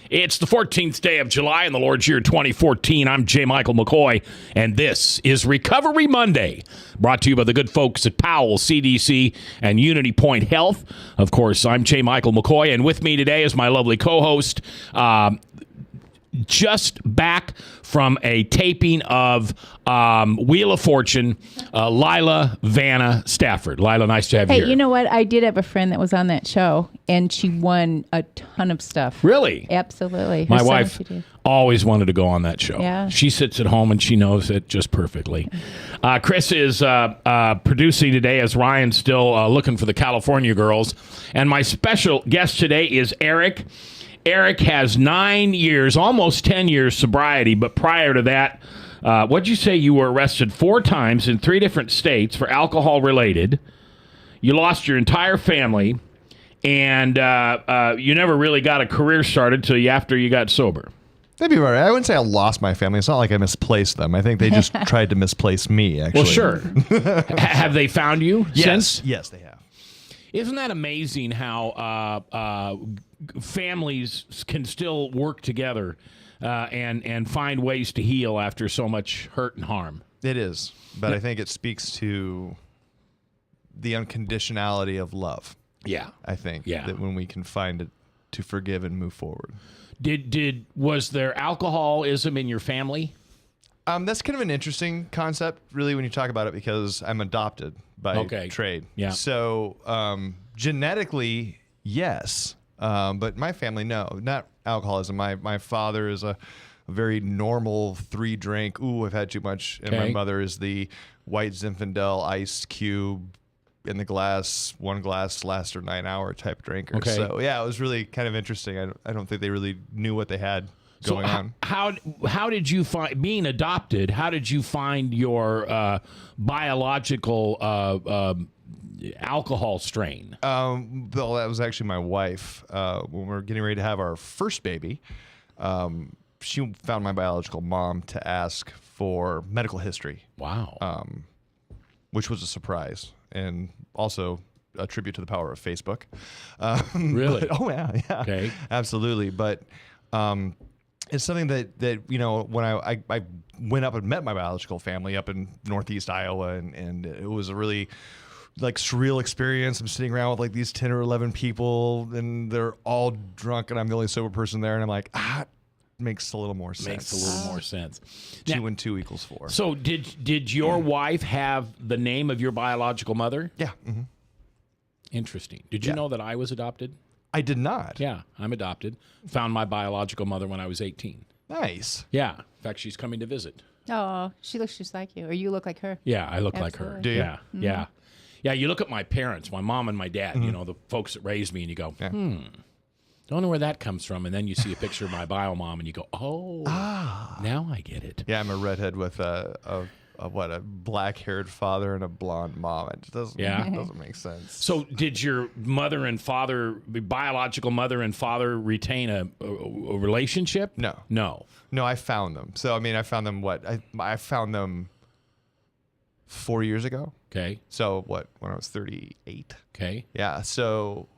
It's the 14th day of July in the Lord's year 2014. I'm J. Michael McCoy, and this is Recovery Monday, brought to you by the good folks at Powell, CDC, and Unity Point Health. Of course, I'm J. Michael McCoy, and with me today is my lovely co-host, just back from a taping of Wheel of Fortune, Lila Vanna Stafford. Lila, nice to have you here. Hey, you know what? I did have a friend that was on that show, and she won a ton of stuff. Really? Absolutely. My wife always wanted to go on that show. Yeah. She sits at home and she knows it just perfectly. Chris is producing today as Ryan's still looking for the California girls. And my special guest today is Eric. Eric has 9 years, almost 10 years sobriety, but prior to that, what'd you say? You were arrested 4 times in 3 different states for alcohol related. You lost your entire family, and you never really got a career started till after you got sober. That'd be right. I wouldn't say I lost my family. It's not like I misplaced them. I think they just tried to misplace me, actually. Well, sure. Have they found you since? Yes, they have. Isn't that amazing how families can still work together and find ways to heal after so much hurt and harm? It is. But I think it speaks to the unconditionality of love. Yeah. I think. Yeah. That when we can find it to forgive and move forward. Was there alcoholism in your family? That's kind of an interesting concept, really, when you talk about it, because I'm adopted by trade. Yeah. So genetically, yes. But my family, no, not alcoholism. My father is a very normal 3-drink. Ooh, I've had too much. And my mother is the white Zinfandel ice cube in the glass, 1 glass lasts her 9-hour type drinker. Okay. So yeah, it was really kind of interesting. I don't think they really knew what they had going on. How did you find being adopted? How did you find your biological alcohol strain? Well, that was actually my wife. When we were getting ready to have our first baby, she found my biological mom to ask for medical history. Wow. Which was a surprise, and also a tribute to the power of Facebook. Really? Oh yeah. Okay. Absolutely. But it's something that you know, when I went up and met my biological family up in Northeast Iowa, and it was a really surreal experience. I'm sitting around with like these 10 or 11 people, and they're all drunk, and I'm the only sober person there, and I'm like, makes a little more sense. Makes a little more sense. 2 and 2 equals 4. So did your wife have the name of your biological mother? Yeah. Mm-hmm. Interesting. Did you know that I was adopted? I did not. Yeah, I'm adopted. Found my biological mother when I was 18. Nice. Yeah. In fact, she's coming to visit. Oh, she looks just like you, or you look like her. Yeah, I look like her. Do you? Yeah, yeah. Yeah, you look at my parents, my mom and my dad, you know, the folks that raised me, and you go, don't know where that comes from. And then you see a picture of my bio mom, and you go, now I get it. Yeah, I'm a redhead with a black-haired father and a blonde mom. It just doesn't make sense. So did your mother and father, biological mother and father, retain a relationship? No. No, I found them. So, I mean, I found them I found them 4 years ago. Okay. So, when I was 38. Okay. Yeah, so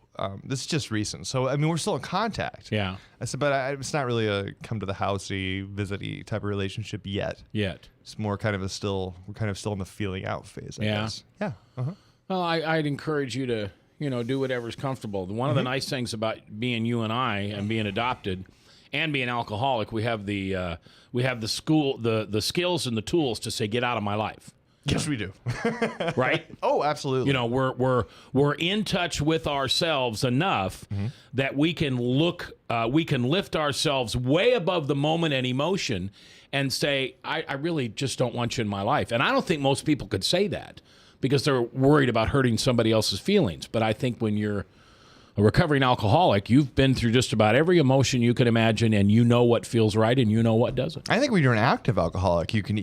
this is just recent. So, I mean, we're still in contact. Yeah. I said, but it's not really a come to the housey, visit-y type of relationship yet. It's more kind of we're kind of still in the feeling out phase, I guess. Yeah. Uh-huh. Well, I'd encourage you to, do whatever's comfortable. One of the nice things about being you and I and being adopted and being alcoholic, we have the skills and the tools to say, get out of my life. Yes, we do. Right? Oh, absolutely. We're in touch with ourselves enough that we can lift ourselves way above the moment and emotion and say, I really just don't want you in my life. And I don't think most people could say that because they're worried about hurting somebody else's feelings. But I think when you're a recovering alcoholic, you've been through just about every emotion you can imagine, and you know what feels right and you know what doesn't. I think when you're an active alcoholic, you can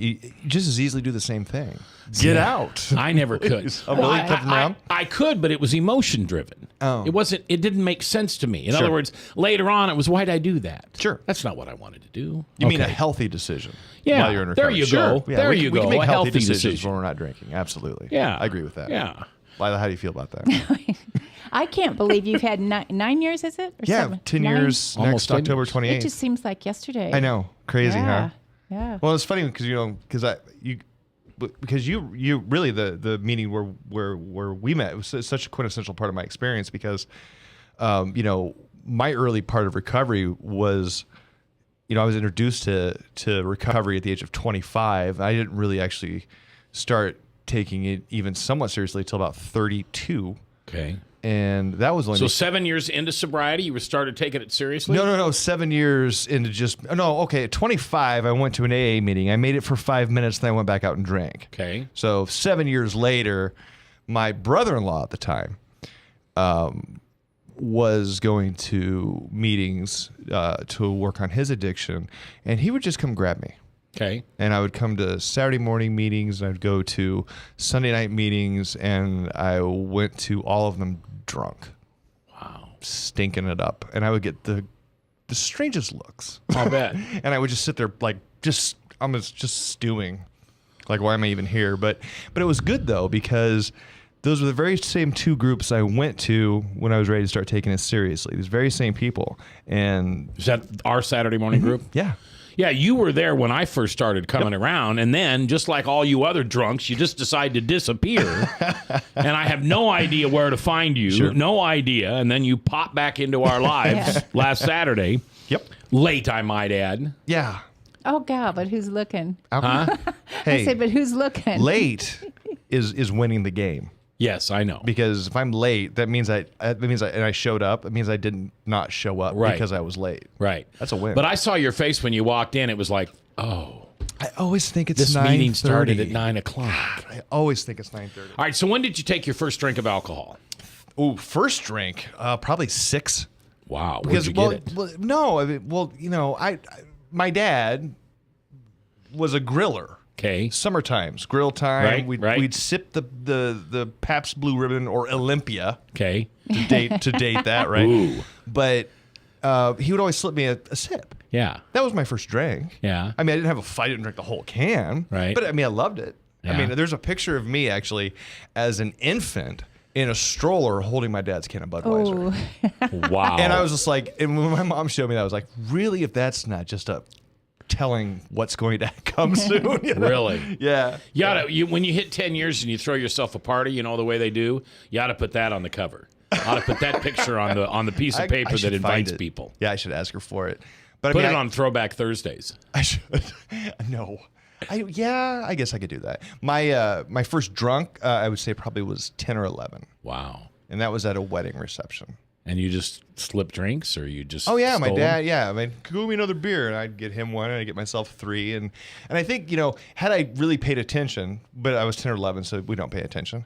just as easily do the same thing. Get out. I never could. I could, but it was emotion driven. Oh. It didn't make sense to me. In other words, later on, it was, why'd I do that? Sure. That's not what I wanted to do. You mean a healthy decision? Yeah. While you're in There recovery. you Sure. go. Yeah, there we you can go. make A healthy decisions decision. when we're not drinking. Absolutely. Yeah. I agree with that. Yeah. Lila, how do you feel about that? I can't believe you've had 9 years, is it? Or Yeah, 7? 10 9? years Almost next 10 October years. 28th. It just seems like yesterday. I know, crazy, huh? Yeah. Well, it's funny because you really the meeting where we met was such a quintessential part of my experience because, my early part of recovery was, I was introduced to recovery at the age of 25. I didn't really actually start taking it even somewhat seriously until about 32. Okay. And that was only So 7 years into sobriety, you started taking it seriously? No. 7 years into at 25, I went to an AA meeting. I made it for 5 minutes, then I went back out and drank. Okay. So 7 years later, my brother-in-law at the time was going to meetings to work on his addiction, and he would just come grab me. Okay. And I would come to Saturday morning meetings, and I'd go to Sunday night meetings, and I went to all of them drunk. Wow. Stinking it up. And I would get the strangest looks. I'll bet. And I would just sit there I'm just stewing. Like, why am I even here? But it was good though, because those were the very same two groups I went to when I was ready to start taking it seriously. These very same people. And Is that our Saturday morning group? yeah. Yeah, you were there when I first started coming around, and then, just like all you other drunks, you just decide to disappear, and I have no idea where to find you, Sure. no idea, and then you pop back into our lives last Saturday. Yep. Late, I might add. Yeah. Oh, God, but who's looking? Huh? Hey, I said, but who's looking? late is winning the game. Yes, I know. Because if I'm late, that means and I showed up. It means I didn't not show up Right. because I was late. Right. That's a win. But I saw your face when you walked in. It was like, oh, I always think it's this 9:30. meeting started at 9 o'clock. I always think it's 9:30. All right, so when did you take your first drink of alcohol? Ooh, first drink, probably 6. Wow, where'd you get it? No, my dad was a griller. Okay. Summer times, grill time. Right. We'd sip the Pabst Blue Ribbon or Olympia Okay. to date that, right? Ooh. But he would always slip me a sip. Yeah. That was my first drink. Yeah. I mean, I didn't have a fight. I didn't drink the whole can. Right. But I mean, I loved it. Yeah. I mean, there's a picture of me actually as an infant in a stroller holding my dad's can of Budweiser. Oh, Wow. And I was just like, and when my mom showed me that, I was like, really, if that's not just a telling what's going to come soon? You know? Really? Yeah. When you hit 10 years and you throw yourself a party, you know the way they do, you ought to put that on the cover. Ought to put that picture on the piece of paper I should that find invites it. people. Yeah, I should ask her for it. But Put I mean, it on Throwback Thursdays. I should. No. I guess I could do that. My first drunk, I would say probably was 10 or 11. Wow. And that was at a wedding reception. And you just slip drinks, or you just Oh yeah, my stole dad. them? Yeah, I mean, go me another beer, and I'd get him one, and I'd get myself 3, and I think had I really paid attention, but I was 10 or 11, so we don't pay attention.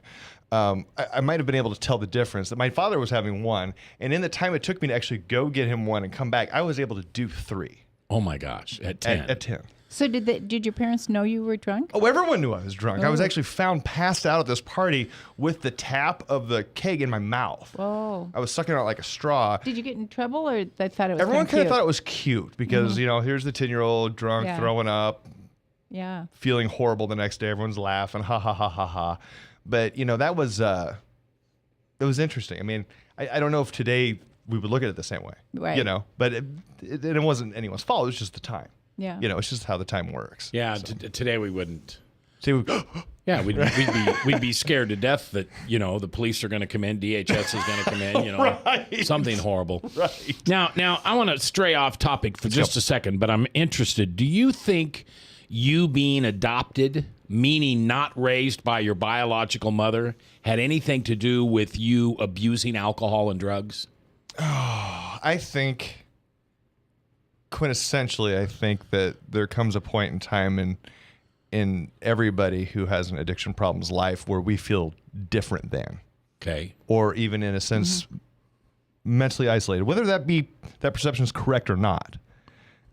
I might have been able to tell the difference that my father was having one, and in the time it took me to actually go get him one and come back, I was able to do 3 Oh my gosh, at 10. at 10. so did your parents know you were drunk? Oh, everyone knew I was drunk. I was Oh. actually found passed out at this party with the tap of the keg in my mouth. Oh. I was sucking out like a straw. Did you get in trouble, or they thought it was Everyone kind of cute? thought it was cute because, here's the 10-year-old drunk Yeah. throwing up, Yeah. feeling horrible the next day. Everyone's laughing, ha ha ha ha ha. But that was it was interesting. I mean, I don't know if today we would look at it the same way, Right. But it wasn't anyone's fault. It was just the time. Yeah. It's just how the time works. Yeah, So, today we wouldn't. yeah, We'd be scared to death that the police are going to come in, DHS is going to come in, Right. something horrible. Right. Now I want to stray off topic for just a second, but I'm interested. Do you think you being adopted, meaning not raised by your biological mother, had anything to do with you abusing alcohol and drugs? I think quintessentially, I think that there comes a point in time in everybody who has an addiction problem's life where we feel different than, Okay. or even in a sense mentally isolated, whether that perception is correct or not.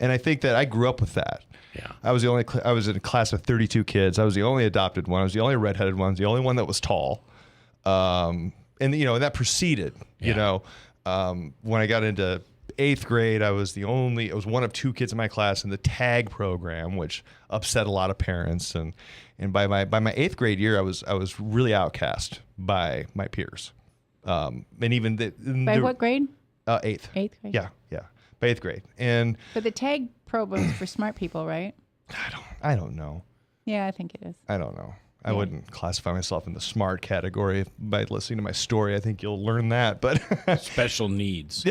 And I think that I grew up with that. Yeah. I was in a class of 32 kids. I was the only adopted one. I was the only redheaded one. I was the only one that was tall. And that proceeded, Yeah. when I got into 8th grade, I was one of 2 kids in my class in the tag program, which upset a lot of parents. And by my 8th grade year, I was really outcast by my peers. And even By what grade? Eighth. Eighth grade. Yeah, yeah, by eighth grade. And But the tag probe was for smart people, right? I don't know. Yeah, I think it is. I don't know. I wouldn't classify myself in the smart category by listening to my story. I think you'll learn that. But Special needs.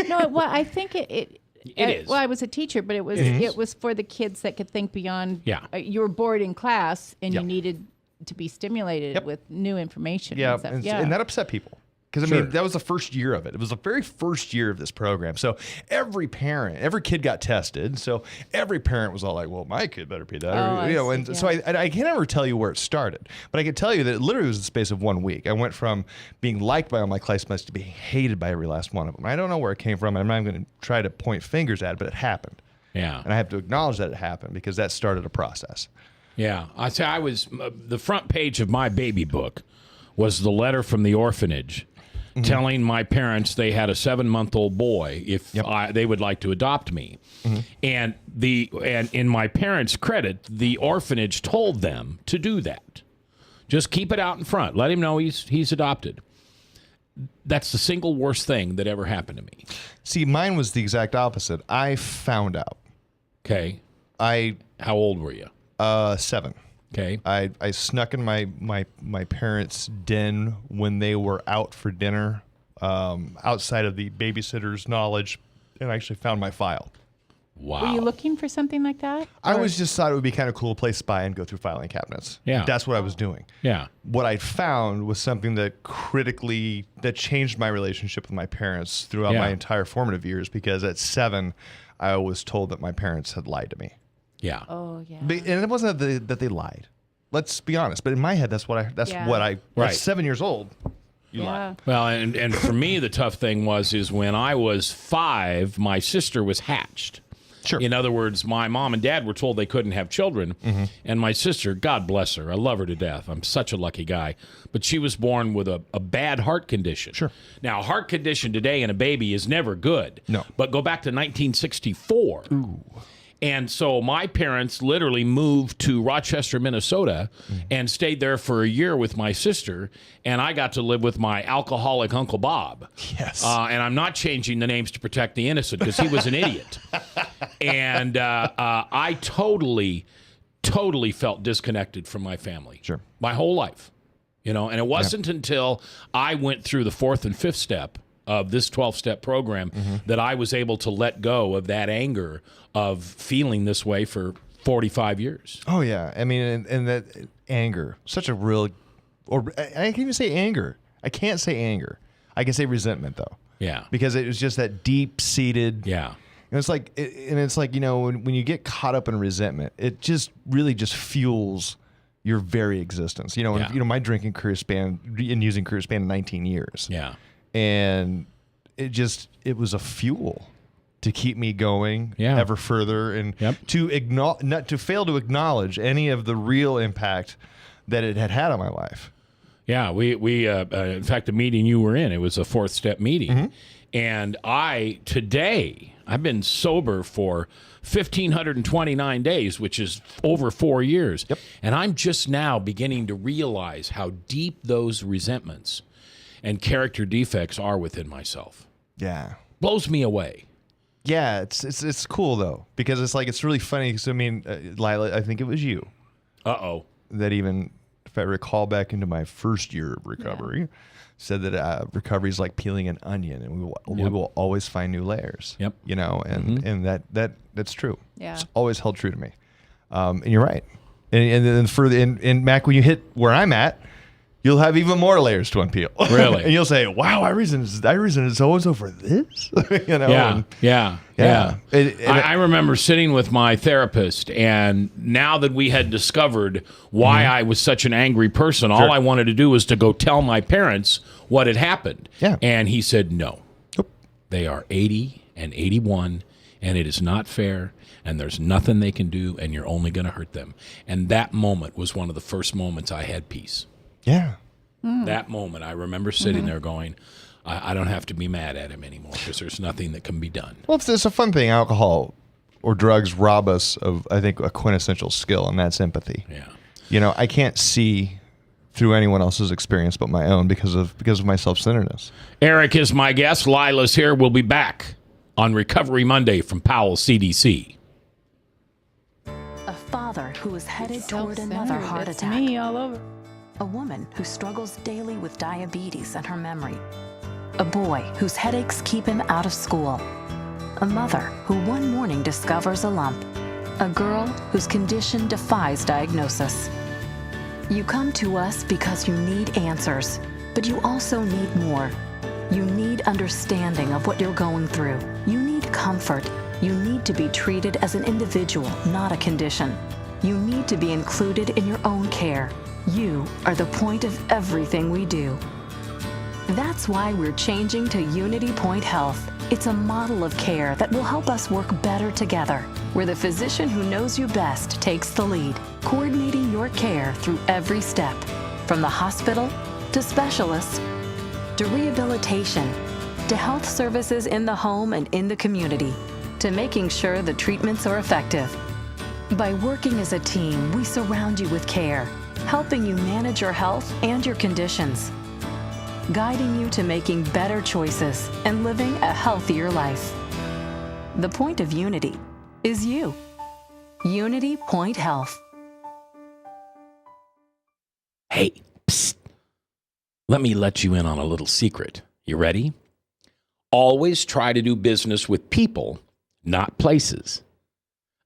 No, well, I think it is. Well, I was a teacher, but it was for the kids that could think beyond. Yeah. You were bored in class, and Yep. you needed to be stimulated Yep. with new information. yeah, and stuff. and, Yeah. and that upset people. Because, I Sure. mean, that was the first year of it. It was the very first year of this program. So every kid got tested. So every parent was all like, well, my kid better be that. Oh, I see, And yeah. so I can't ever tell you where it started. But I can tell you that it literally was the space of 1 week. I went from being liked by all my classmates to being hated by every last one of them. I don't know where it came from. I'm not going to try to point fingers at it, but it happened. Yeah. And I have to acknowledge that it happened because that started a process. Yeah, I was the front page of my baby book was the letter from the orphanage telling my parents they had a 7-month-old boy if they would like to adopt me, and in my parents' credit, the orphanage told them to do that. Just keep it out in front. Let him know he's adopted. That's the single worst thing that ever happened to me. See, mine was the exact opposite. I found out. Okay, How old were you? 7. Okay, I snuck in my parents' den when they were out for dinner, outside of the babysitter's knowledge, and I actually found my file. wow. Were you looking for something like that? I Or- was just thought it would be kind of cool to play spy and go through filing cabinets. Yeah. That's what I was doing. Yeah. What I found was something that changed my relationship with my parents throughout Yeah. my entire formative years, because at 7, I was told that my parents had lied to me. Yeah. Oh yeah. And it wasn't that they lied. Let's be honest. But in my head, that's what I Right. at 7 years old, you yeah. lied. Well, and for me, the tough thing is when I was 5, my sister was hatched. Sure. In other words, my mom and dad were told they couldn't have children. And my sister, God bless her, I love her to death. I'm such a lucky guy. But she was born with a bad heart condition. Sure. Now, a heart condition today in a baby is never good. No. But go back to 1964. Ooh. And so my parents literally moved to Rochester, Minnesota, and stayed there for a year with my sister. And I got to live with my alcoholic Uncle Bob. Yes. And I'm not changing the names to protect the innocent because he was an idiot. And I totally felt disconnected from my family. Sure. My whole life. And it wasn't until I went through the 4th and 5th step of this 12-step program that I was able to let go of that anger of feeling this way for 45 years. Oh yeah, I mean, and that anger, such a real, or I can't even say anger. I can't say anger. I can say resentment though. Yeah. Because it was just that deep-seated. Yeah. And it's like, when you get caught up in resentment, it just really just fuels your very existence. Yeah. My drinking career span and using career span 19 years. Yeah. And it was a fuel to keep me going Yeah. ever further, and Yep. not to fail to acknowledge any of the real impact that it had on my life. Yeah, we in fact, the meeting you were in, it was a 4th step meeting. And I've been sober for 1,529 days, which is over 4 years. Yep. And I'm just now beginning to realize how deep those resentments and character defects are within myself. Yeah. Blows me away. Yeah, it's cool though, because it's really funny. Because Lila, I think it was you Uh-oh. that, even if I recall back into my first year of recovery, said that recovery is like peeling an onion, and we will always find new layers. Yep. And that's true. Yeah. It's always held true to me. And you're right. And then further, and Mac, when you hit where I'm at, you'll have even more layers to unpeel. Really? And you'll say, "Wow, I reasoned so and so for this." Yeah. Yeah. I remember sitting with my therapist, and now that we had discovered why I was such an angry person, all I wanted to do was to go tell my parents what had happened. Yeah. And he said, no, Nope. they are 80 and 81, and it is not fair, and there's nothing they can do, and you're only going to hurt them. And that moment was one of the first moments I had peace. Yeah. That moment, I remember sitting there going, I don't have to be mad at him anymore because there's nothing that can be done. Well, it's a fun thing. Alcohol or drugs rob us of, I think, a quintessential skill, and that's empathy. Yeah. I can't see through anyone else's experience but my own because of my self-centeredness. Eric is my guest. Lila's here. We'll be back on Recovery Monday from Powell CDC. A father who is headed toward another heart That's attack. me all over. A woman who struggles daily with diabetes and her memory. A boy whose headaches keep him out of school. A mother who one morning discovers a lump. A girl whose condition defies diagnosis. You come to us because you need answers, but you also need more. You need understanding of what you're going through. You need comfort. You need to be treated as an individual, not a condition. You need to be included in your own care. You are the point of everything we do. That's why we're changing to Unity Point Health. It's a model of care that will help us work better together, where the physician who knows you best takes the lead, coordinating your care through every step, from the hospital to specialists to rehabilitation to health services in the home and in the community, to making sure the treatments are effective. By working as a team, we surround you with care, helping you manage your health and your conditions, guiding you to making better choices and living a healthier life. The point of Unity is you. Unity Point Health. Hey, psst. Let me let you in on a little secret. You ready? Always try to do business with people, not places.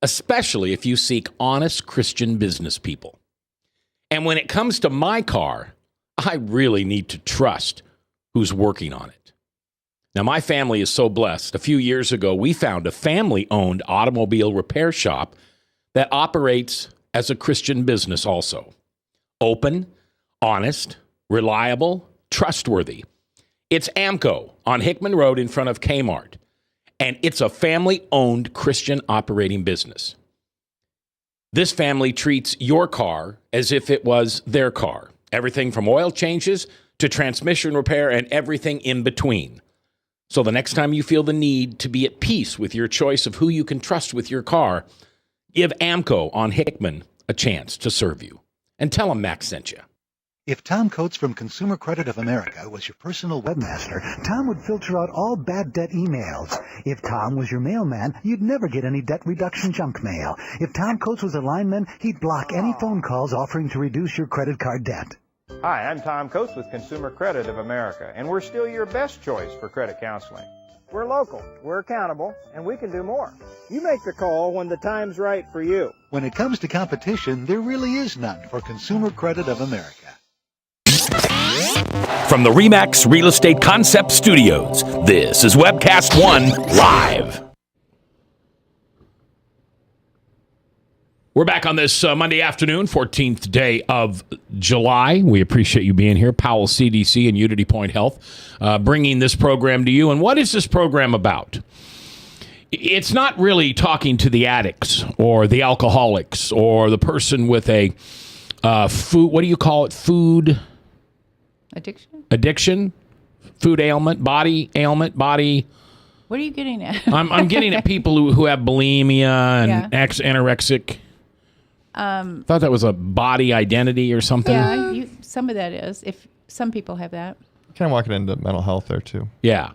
Especially if you seek honest Christian business people. And when it comes to my car, I really need to trust who's working on it. Now, my family is so blessed. A few years ago, we found a family-owned automobile repair shop that operates as a Christian business also. Open, honest, reliable, trustworthy. It's AMCO on Hickman Road in front of Kmart. And it's a family-owned Christian operating business. This family treats your car as if it was their car. Everything from oil changes to transmission repair and everything in between. So the next time you feel the need to be at peace with your choice of who you can trust with your car, give AMCO on Hickman a chance to serve you. And tell them Max sent you. If Tom Coates from Consumer Credit of America was your personal webmaster, Tom would filter out all bad debt emails. If Tom was your mailman, you'd never get any debt reduction junk mail. If Tom Coates was a lineman, he'd block any phone calls offering to reduce your credit card debt. Hi, I'm Tom Coates with Consumer Credit of America, and we're still your best choice for credit counseling. We're local, we're accountable, and we can do more. You make the call when the time's right for you. When it comes to competition, there really is none for Consumer Credit of America. From the RE/MAX Real Estate Concept Studios, this is Webcast One Live. We're back on this Monday afternoon, 14th day of July. We appreciate you being here. Powell CDC and Unity Point Health bringing this program to you. And what is this program about? It's not really talking to the addicts or the alcoholics or the person with a food, what do you call it? Food addiction, food ailment, body ailment, body. What are you getting at? I'm getting at people who have bulimia and anorexic. Thought that was a body identity or something. Yeah, some of that is. If some people have that. Kind of walking into mental health there too. Yeah.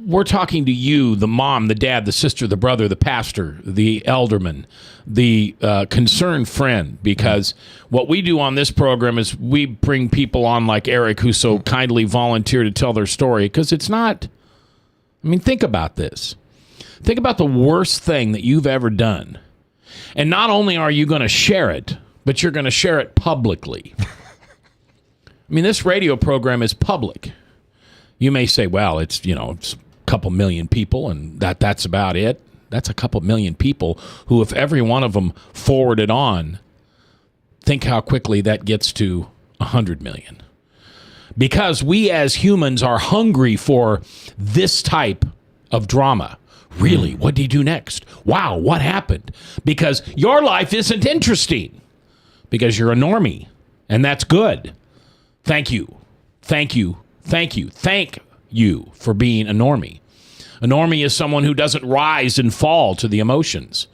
We're talking to you, the mom, the dad, the sister, the brother, the pastor, the elderman, the concerned friend, because what we do on this program is we bring people on like Eric, who so kindly volunteered to tell their story, because it's not, I mean, think about this. Think about the worst thing that you've ever done. And not only are you going to share it, but you're going to share it publicly. I mean, this radio program is public. You may say, well, it's a couple million people and that's about it. That's a couple million people who, if every one of them forwarded on, think how quickly that gets to 100 million. Because we as humans are hungry for this type of drama. Really? What did he do next? Wow, what happened? Because your life isn't interesting. Because you're a normie. And that's good. Thank you. Thank you. Thank you. Thank you for being a normie. A normie is someone who doesn't rise and fall to the emotions.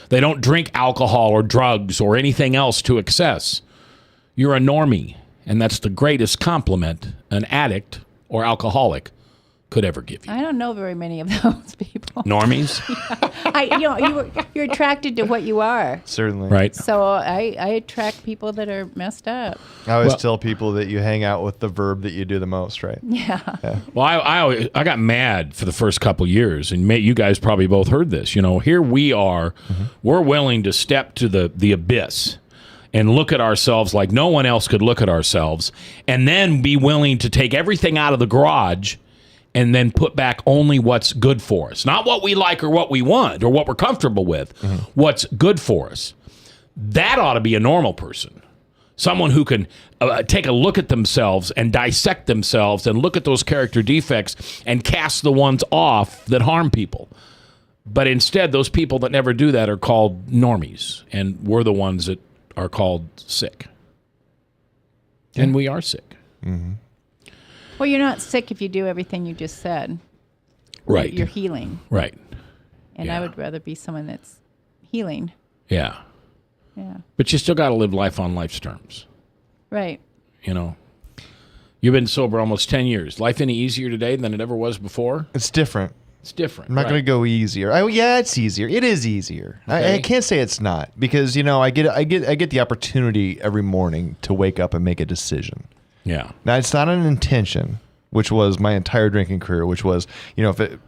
They don't drink alcohol or drugs or anything else to excess. You're a normie, and that's the greatest compliment an addict or alcoholic could ever give you. I don't know very many of those people. Normies, You're attracted to what you are. Certainly. right? So I attract people that are messed up. I always Well- tell people that you hang out with the verb that you do the most, right? Yeah. Well, I got mad for the first couple years, and you guys probably both heard this. Here we are, we're willing to step to the abyss and look at ourselves like no one else could look at ourselves, and then be willing to take everything out of the garage and then put back only what's good for us. Not what we like or what we want or what we're comfortable with, what's good for us. That ought to be a normal person. Someone who can take a look at themselves and dissect themselves and look at those character defects and cast the ones off that harm people. But instead, those people that never do that are called normies, and we're the ones that are called sick. And we are sick. Well, you're not sick if you do everything you just said. Right. You're healing. Right. And Yeah. I would rather be someone that's healing. Yeah. Yeah. But you still got to live life on life's terms. Right. You've been sober almost 10 years. Life any easier today than it ever was before? It's different. It's different. I'm not right? going to go easier. Yeah, it's easier. It is easier. Okay. I can't say it's not because I get the opportunity every morning to wake up and make a decision. Yeah. Now it's not an intention, which was my entire drinking career. Which was,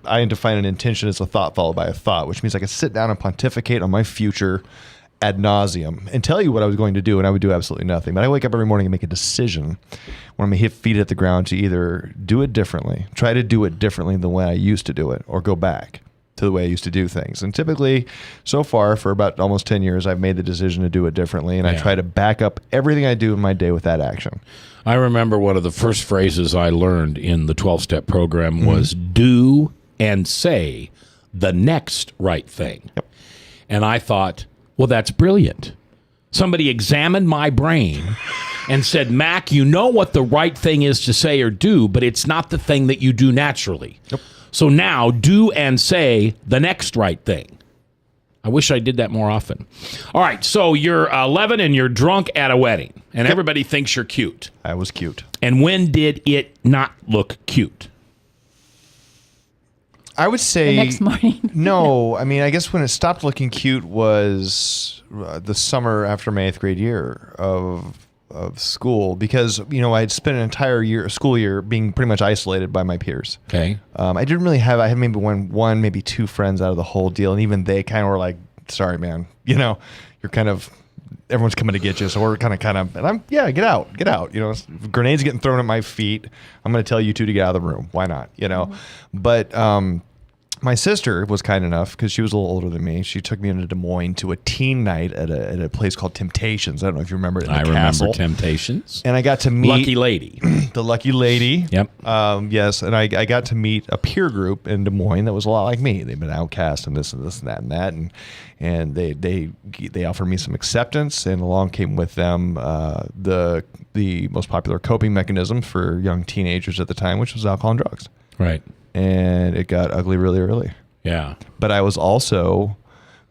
I define an intention as a thought followed by a thought, which means I could sit down and pontificate on my future ad nauseum and tell you what I was going to do, and I would do absolutely nothing. But I wake up every morning and make a decision when I'm going to hit feet at the ground to either do it differently, try to do it differently than the way I used to do it, or go back to the way I used to do things. And typically, so far, for about almost 10 years, I've made the decision to do it differently, and I try to back up everything I do in my day with that action. I remember one of the first phrases I learned in the 12-step program was do and say the next right thing. Yep. And I thought, well, that's brilliant. Somebody examined my brain and said, Mac, you know what the right thing is to say or do, but it's not the thing that you do naturally. Yep. So now do and say the next right thing. I wish I did that more often. All right, so you're 11 and you're drunk at a wedding, and everybody thinks you're cute. I was cute. And when did it not look cute? I would say The next morning. No, I mean, I guess when it stopped looking cute was the summer after my 8th grade year of school, because I had spent an entire school year being pretty much isolated by my peers. Okay. I didn't really have. I had maybe one, maybe two friends out of the whole deal, and even they kind of were like, "Sorry, man, you're kind of." Everyone's coming to get you, so we're kind of, and I'm, get out. Grenades getting thrown at my feet. I'm going to tell you two to get out of the room. Why not? But my sister was kind enough, because she was a little older than me. She took me into Des Moines to a teen night at a place called Temptations. I don't know if you remember it. In the I castle. remember Temptations. And I got to meet Lucky Lady. the Lucky Lady. Yep. Yes, and I got to meet a peer group in Des Moines that was a lot like me. They've been outcast and this and this and that and that, and they offered me some acceptance, and along came with them the most popular coping mechanism for young teenagers at the time, which was alcohol and drugs. Right. And it got ugly really early. Yeah. But I was also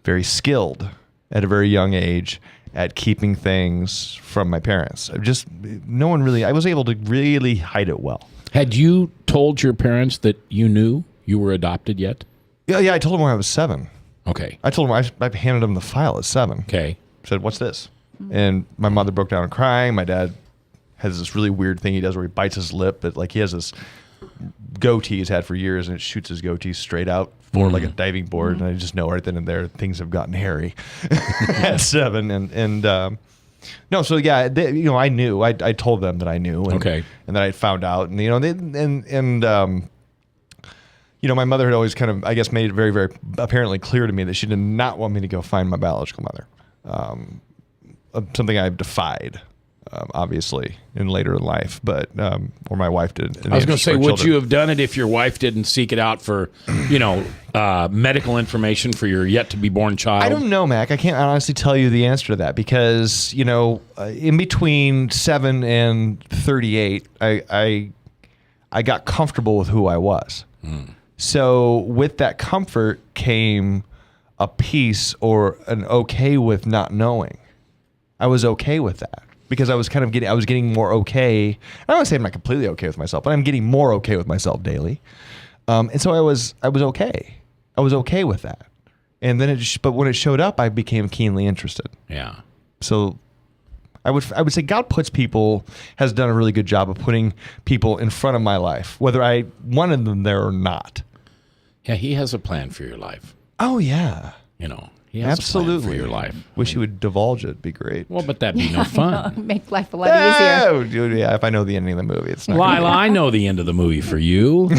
very skilled at a very young age at keeping things from my parents. I was able to really hide it well. Had you told your parents that you knew you were adopted yet? Yeah, I told them when I was 7. Okay. I told them, I handed them the file at 7. Okay. Said, "What's this?" And my mother broke down crying. My dad has this really weird thing he does where he bites his lip, but like he has this goatee he's had for years, and it shoots his goatee straight out forward like a diving board. And I just know right then and there things have gotten hairy at 7. And no, so yeah, I knew. I told them that I knew. And, Okay. And that I found out, and my mother had always kind of, I guess, made it very, very apparently clear to me that she did not want me to go find my biological mother. Something I've defied, obviously, in later in life, but or my wife did. I was going to say, would you have done it if your wife didn't seek it out for, medical information for your yet-to-be-born child? I don't know, Mac. I can't honestly tell you the answer to that because, in between 7 and 38, I got comfortable with who I was. So with that comfort came a peace or an okay with not knowing. I was okay with that. because I was getting more okay. I don't want to say I'm not completely okay with myself, but I'm getting more okay with myself daily. And so I was okay. I was okay with that. And then but when it showed up, I became keenly interested. Yeah. So I would say God has done a really good job of putting people in front of my life, whether I wanted them there or not. Yeah, he has a plan for your life. Oh yeah. You know, he has a plan for your life. Wish you would divulge it. It'd be great. Well, but that'd be no fun. Make life a lot easier. Yeah, if I know the ending of the movie, it's not. Lila, I know the end of the movie for you.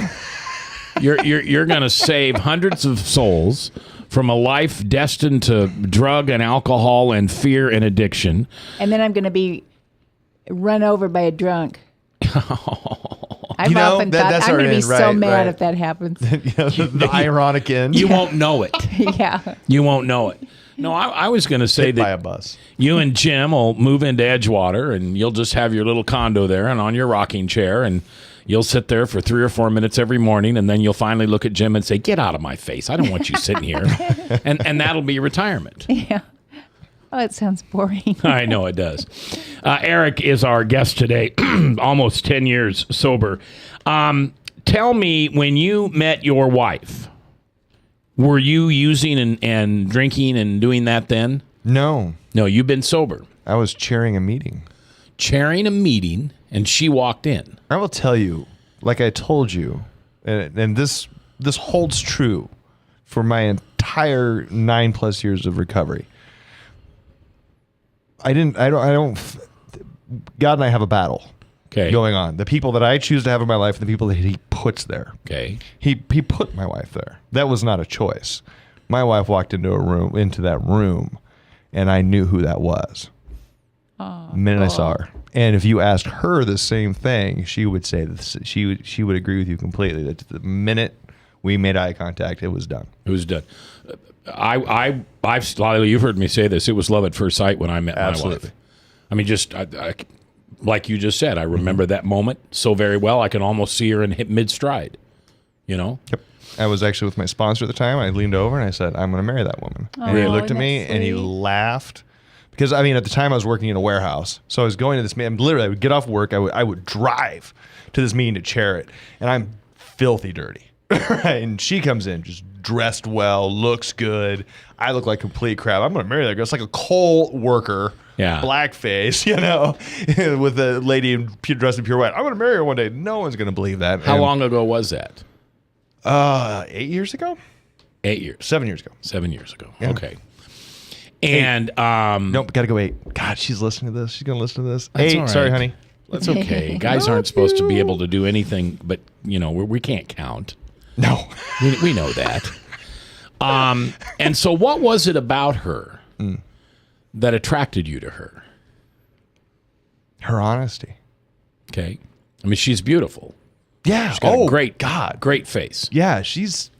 You're going to save hundreds of souls from a life destined to drug and alcohol and fear and addiction. And then I'm going to be run over by a drunk. I've know, often that's thought I'm our going to be end, so right, mad right. if that happens. The ironic end. You won't know it. Yeah. You won't know it. No, I was going to say Hit by a that bus. you and Jim will move into Edgewater, and you'll just have your little condo there and on your rocking chair, and you'll sit there for 3 or 4 minutes every morning, and then you'll finally look at Jim and say, "Get out of my face. I don't want you sitting here." and that'll be retirement. Yeah. Oh, it sounds boring. I know it does. Eric is our guest today, almost 10 years sober. Tell me, when you met your wife, were you using and drinking and doing that then? No, No, you've been sober. I was chairing a meeting. Chairing a meeting, and she walked in. I will tell you, like I told you, and this holds true for my entire 9+ years of recovery. God and I have a battle going on. The people that I choose to have in my life and the people that he puts there. Okay. He put my wife there. That was not a choice. My wife walked into that room, and I knew who that was. The minute I saw her. And if you asked her the same thing, she would say this. She would agree with you completely that the minute we made eye contact, it was done. It was done. Lila, you've heard me say this. It was love at first sight when I met my wife. I mean, I like you just said, I remember that moment so very well. I can almost see her in mid-stride, you know? Yep. I was actually with my sponsor at the time. I leaned over and I said, "I'm going to marry that woman." And he looked at me and he laughed. Because, I mean, at the time I was working in a warehouse. So I was going to this meeting. Literally, I would get off work. I would drive to this meeting to chair it. And I'm filthy dirty. And she comes in just dressed well, looks good. I look like complete crap. I'm going to marry that girl. It's like a coal worker, blackface, with a lady dressed in pure white. I'm going to marry her one day. No one's going to believe that. How long ago was that? 8 years ago? 8 years. 7 years ago. 7 years ago. Yeah. Okay. And nope, gotta go 8. God, she's listening to this. She's gonna listen to this. That's 8. all right. Sorry, honey. That's okay. Guys aren't supposed to be able to do anything, but we can't count. No, we know that. And so, what was it about her that attracted you to her? Her honesty. Okay, I mean, she's beautiful. Yeah. She's got a great face. Yeah, she's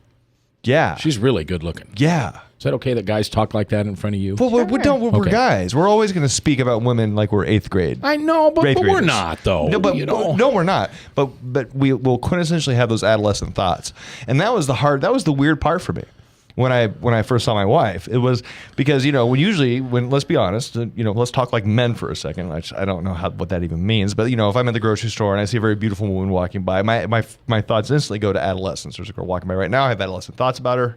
really good looking. Yeah. Is that okay that guys talk like that in front of you? Well, we're guys. We're always going to speak about women like we're 8th grade. I know, but we're not, though. No, no, we're not. But we will quintessentially have those adolescent thoughts, and that was the weird part for me when I first saw my wife. It was because when let's be honest, let's talk like men for a second. I don't know what that even means, but if I'm at the grocery store and I see a very beautiful woman walking by, my thoughts instantly go to adolescence. There's a girl walking by right now. I have adolescent thoughts about her.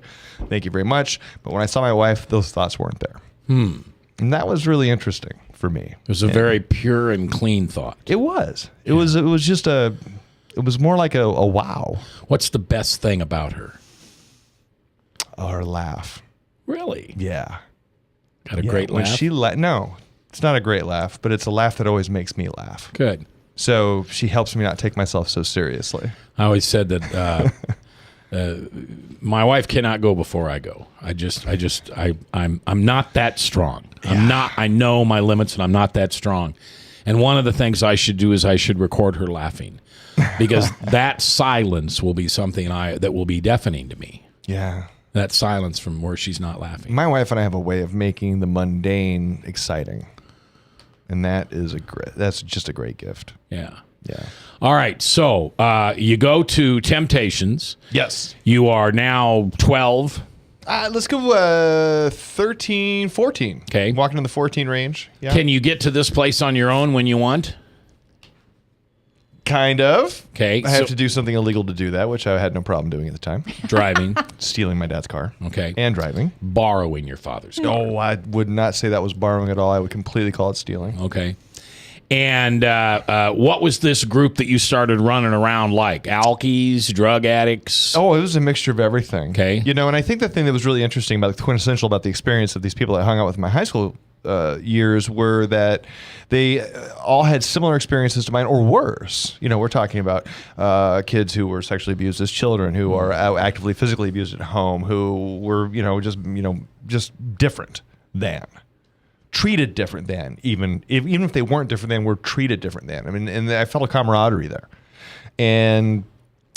Thank you very much. But when I saw my wife, those thoughts weren't there. And that was really interesting for me. It was a very pure and clean thought. It was. It was just it was more like a wow. What's the best thing about her? Her laugh. Really? Yeah. Got a great when laugh? she no, it's not a great laugh, but it's a laugh that always makes me laugh. Good. So she helps me not take myself so seriously. I always said that my wife cannot go before I go. I'm not that strong. I know my limits, and I'm not that strong. And one of the things I should do is I should record her laughing, because that silence will be something that will be deafening to me. Yeah. That silence from where she's not laughing. My wife and I have a way of making the mundane exciting. And that's just a great gift. Yeah. Yeah. All right. So you go to Temptations. Yes. You are now 12. Let's go 13, 14. Okay. Walking in the 14 range. Yeah. Can you get to this place on your own when you want? Kind of. Okay, I have so- to do something illegal to do that, which I had no problem doing at the time. Driving. Stealing my dad's car. Okay. And driving. Borrowing your father's car. Oh, I would not say that was borrowing at all. I would completely call it stealing. Okay. And what was this group that you started running around like? Alkies, drug addicts? Oh, it was a mixture of everything. Okay. You know, and I think the thing that was really interesting about quintessential about the experience of these people I hung out with in my high school years were that they all had similar experiences to mine or worse. You know, we're talking about kids who were sexually abused as children, who are actively physically abused at home, who were, just different than. Treated different than, even if they weren't different than, were treated different than. I mean, and I felt a camaraderie there. And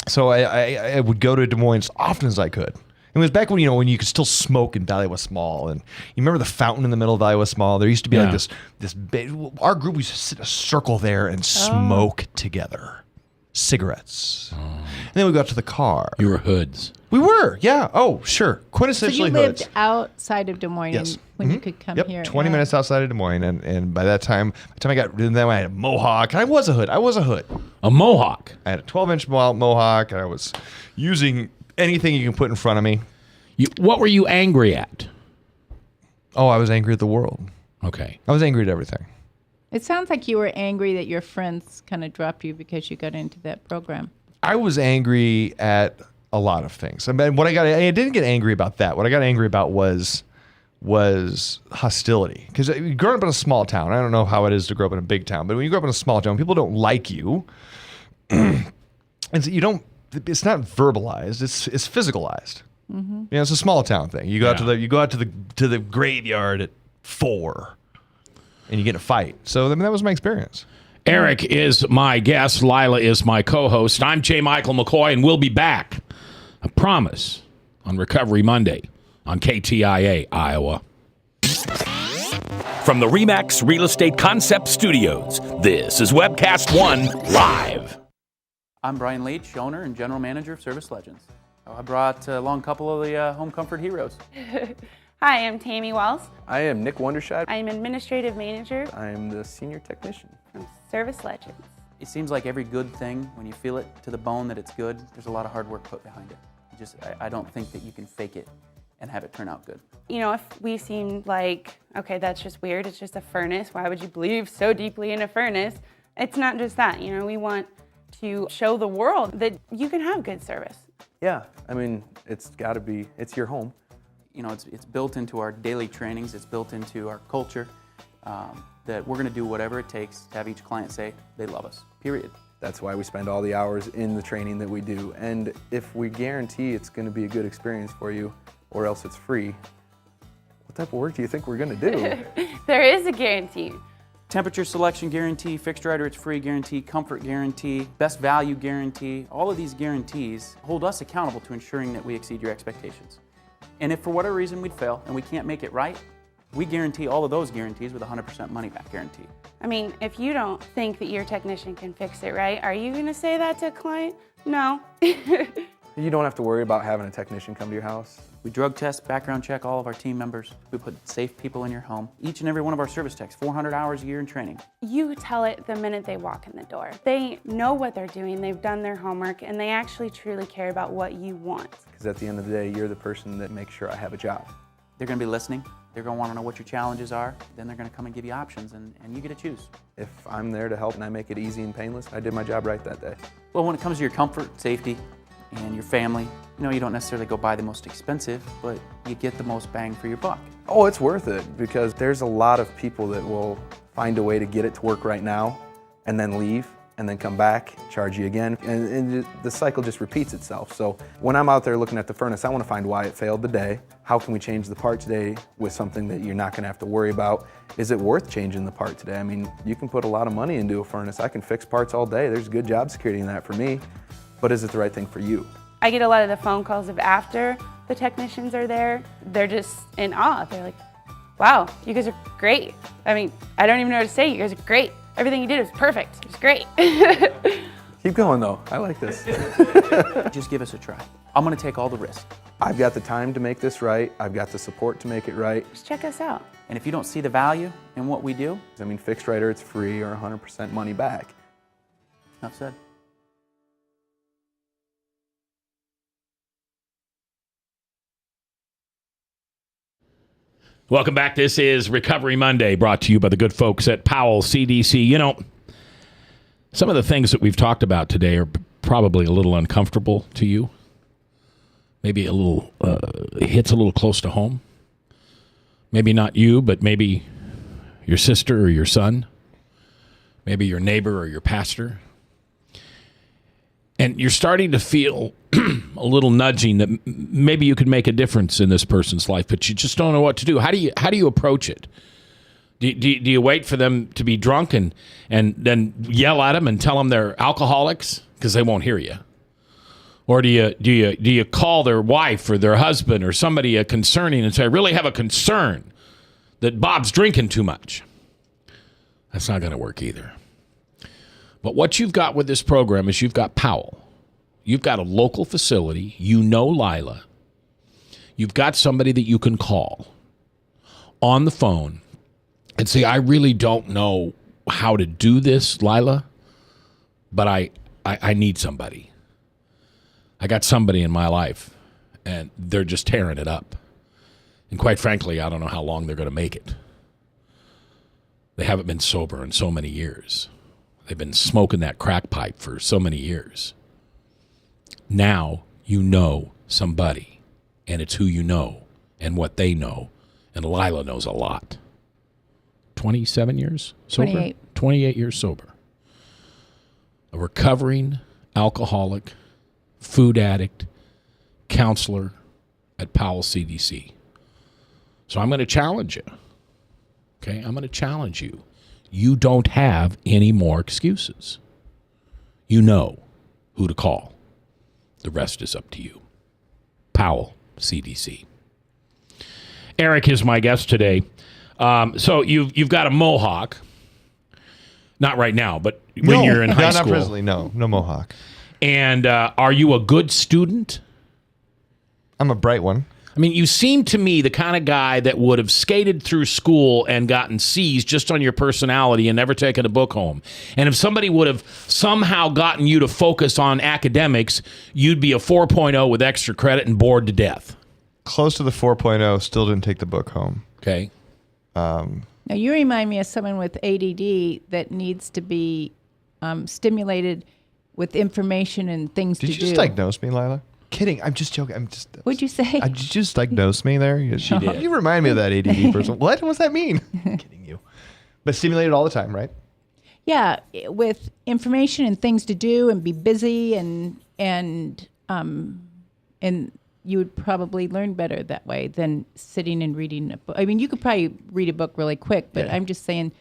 so I would go to Des Moines as often as I could. It was back when, when you could still smoke in Valley West Mall. And you remember the fountain in the middle of Valley West Mall? There used to be like this big, our group used to sit in a circle there and smoke together. Cigarettes. And then we got to the car. You were hoods. We were, yeah. Oh, sure. So you Quintessentially lived hoods. outside of Des Moines Yes. when you could come Yep, here. 20 Yeah. minutes outside of Des Moines, and by that time, I had a mohawk, and I was a hood. A mohawk. I had a 12-inch mohawk, and I was using anything you can put in front of me. What were you angry at? Oh, I was angry at the world. Okay. I was angry at everything. It sounds like you were angry that your friends kind of dropped you because you got into that program. I was angry at a lot of things. I mean, I didn't get angry about that. What I got angry about was hostility. Because growing up in a small town, I don't know how it is to grow up in a big town, but when you grow up in a small town, people don't like you. And so it's not verbalized, it's physicalized. Mm-hmm. It's a small town thing. You go out to the graveyard at 4 and you get in a fight. So that was my experience. Eric is my guest. Lila is my co-host. I'm J. Michael McCoy, and we'll be back, I promise, on Recovery Monday on KTIA, Iowa. From the RE/MAX Real Estate Concept Studios, this is Webcast One Live. I'm Brian Leach, owner and general manager of Service Legends. I brought along a couple of the home comfort heroes. Hi, I'm Tammy Wells. I am Nick Wondershad. I'm administrative manager I am the senior technician. from Service Legends. It seems like every good thing, when you feel it to the bone that it's good, there's a lot of hard work put behind it. I don't think that you can fake it and have it turn out good. You know, if we seem like, okay, that's just weird, it's just a furnace, why would you believe so deeply in a furnace? It's not just that, we want to show the world that you can have good service. Yeah, I mean, it's your home. It's built into our daily trainings, it's built into our culture, that we're gonna do whatever it takes to have each client say they love us, period. That's why we spend all the hours in the training that we do. And if we guarantee it's gonna be a good experience for you, or else it's free, what type of work do you think we're gonna do? There is a guarantee. Temperature selection guarantee, fixed right or it's free guarantee, comfort guarantee, best value guarantee. All of these guarantees hold us accountable to ensuring that we exceed your expectations. And if for whatever reason we'd fail and we can't make it right, we guarantee all of those guarantees with a 100% money back guarantee. I mean, if you don't think that your technician can fix it right, are you gonna say that to a client? No. You don't have to worry about having a technician come to your house. We drug test, background check all of our team members. We put safe people in your home. Each and every one of our service techs, 400 hours a year in training. You tell it the minute they walk in the door. They know what they're doing, they've done their homework, and they actually truly care about what you want. Because at the end of the day, you're the person that makes sure I have a job. They're gonna be listening. They're gonna wanna know what your challenges are. Then they're gonna come and give you options, and you get to choose. If I'm there to help and I make it easy and painless, I did my job right that day. Well, when it comes to your comfort, safety, and your family, you don't necessarily go buy the most expensive, but you get the most bang for your buck. Oh, it's worth it, because there's a lot of people that will find a way to get it to work right now and then leave and then come back, charge you again, and the cycle just repeats itself. So when I'm out there looking at the furnace, I want to find why it failed today. How can we change the part today with something that you're not going to have to worry about? Is it worth changing the part today? I mean, you can put a lot of money into a furnace. I can fix parts all day. There's good job security in that for me, but is it the right thing for you? I get a lot of the phone calls of after the technicians are there. They're just in awe. They're like, wow, you guys are great. I mean, I don't even know what to say. You guys are great. Everything you did was perfect. It was great. Keep going, though. I like this. Just give us a try. I'm going to take all the risk. I've got the time to make this right. I've got the support to make it right. Just check us out. And if you don't see the value in what we do, I mean, fixed right or it's free or 100% money back. enough said. Welcome back. This is Recovery Monday, brought to you by the good folks at Powell CDC. You know, some of the things that we've talked about today are probably a little uncomfortable to you. Maybe a little, hits a little close to home. Maybe not you, but maybe your sister or your son. Maybe your neighbor or your pastor. And you're starting to feel a little nudging that maybe you could make a difference in this person's life, but you just don't know what to do. How do you approach it? Do you wait for them to be drunk and then yell at them and tell them they're alcoholics because they won't hear you? Or do you call their wife or their husband or somebody concerning and say, I really have a concern that Bob's drinking too much? That's not going to work either. But what you've got with this program is you've got Powell. You've got a local facility. You know Lila. You've got somebody that you can call on the phone and say, I really don't know how to do this, Lila, but I need somebody. I got somebody in my life, and they're just tearing it up. And quite frankly, I don't know how long they're going to make it. They haven't been sober in so many years. They've been smoking that crack pipe for so many years. Now you know somebody, and it's who you know and what they know. And Lila knows a lot. 27 years sober? 28. 28 years sober. A recovering alcoholic, food addict, counselor at Powell CDC. So I'm going to challenge you. Okay? I'm going to challenge you. You don't have any more excuses. You know who to call. The rest is up to you. Powell, CDC. Eric is my guest today. So you've got a mohawk. Not right now, but when you're in high school. Not presently, no mohawk. And are you a good student? I'm a bright one. I mean, you seem to me the kind of guy that would have skated through school and gotten C's just on your personality and never taken a book home. And if somebody would have somehow gotten you to focus on academics, you'd be a 4.0 with extra credit and bored to death. Close to the 4.0, still didn't take the book home. Okay. Now, you remind me of someone with ADD that needs to be stimulated with information and things to do. Did you just diagnose me, Lila? Kidding. I'm just joking. What'd you say? Did you just diagnose me there? She did. You remind me of that ADD person. What does that mean? I'm kidding you. But stimulated all the time, right? Yeah, with information and things to do and be busy and you would probably learn better that way than sitting and reading a book. I mean, you could probably read a book really quick, but I'm just saying